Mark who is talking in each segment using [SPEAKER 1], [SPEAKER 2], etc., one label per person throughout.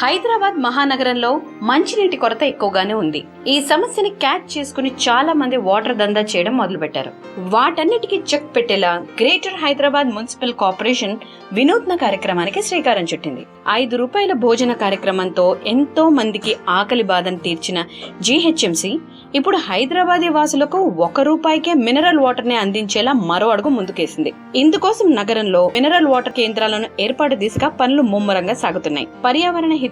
[SPEAKER 1] హైదరాబాద్ మహానగరంలో మంచినీటి కొరత ఎక్కువగానే ఉంది. ఈ సమస్యని క్యాచ్ చేసుకుని చాలా మంది వాటర్ దందా చేయడం మొదలుపెట్టారు. వాటన్నిటికీ చెక్ పెట్టేలా గ్రేటర్ హైదరాబాద్ మున్సిపల్ కార్పొరేషన్ వినూత్న కార్యక్రమానికి శ్రీకారం చుట్టింది. ₹5 భోజన కార్యక్రమంతో ఎంతో మందికి ఆకలి బాధను తీర్చిన జీహెచ్ఎంసీ ఇప్పుడు హైదరాబాదీ వాసులకు ₹1కే మినరల్ వాటర్ ని అందించేలా మరో అడుగు ముందుకేసింది. ఇందుకోసం నగరంలో మినరల్ వాటర్ కేంద్రాలను ఏర్పాటు దిశగా పనులు ముమ్మరంగా సాగుతున్నాయి. పర్యావరణ హిత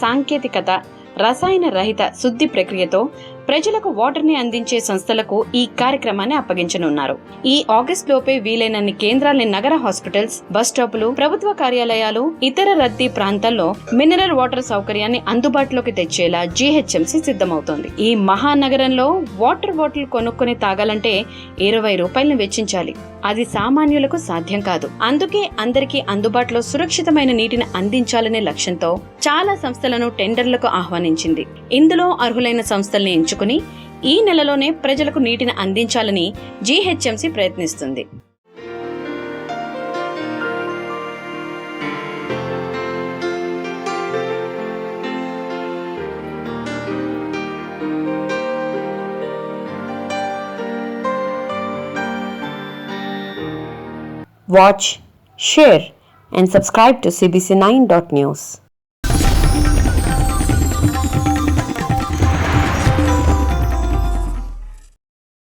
[SPEAKER 1] సాంకేతికత, రసాయన రహిత శుద్ధి ప్రక్రియతో ప్రజలకు వాటర్ ని అందించే సంస్థలకు ఈ కార్యక్రమాన్ని అప్పగించనున్నారు. ఈ ఆగస్టు లోపే వీలైనన్ని కేంద్రాల్ని నగర హాస్పిటల్స్, బస్ స్టాపులు, ప్రభుత్వ కార్యాలయాలు, ఇతర రద్దీ ప్రాంతాల్లో మినరల్ వాటర్ సౌకర్యాన్ని అందుబాటులోకి తెచ్చేలా జీహెచ్ఎంసీ సిద్ధమవుతోంది. ఈ మహానగరంలో వాటర్ బాటిల్ కొనుక్కొని తాగాలంటే ₹20 వెచ్చించాలి. అది సామాన్యులకు సాధ్యం కాదు. అందుకే అందరికీ అందుబాటులో సురక్షితమైన నీటిని అందించాలనే లక్ష్యంతో చాలా సంస్థలను టెండర్లకు ఆహ్వానించింది. ఇందులో అర్హులైన సంస్థల్ని ఎంచుకుని ఈ నెలలోనే ప్రజలకు నీటిని అందించాలని జీహెచ్ఎంసీ ప్రయత్నిస్తుంది.
[SPEAKER 2] Watch, share and subscribe to CBC9.News.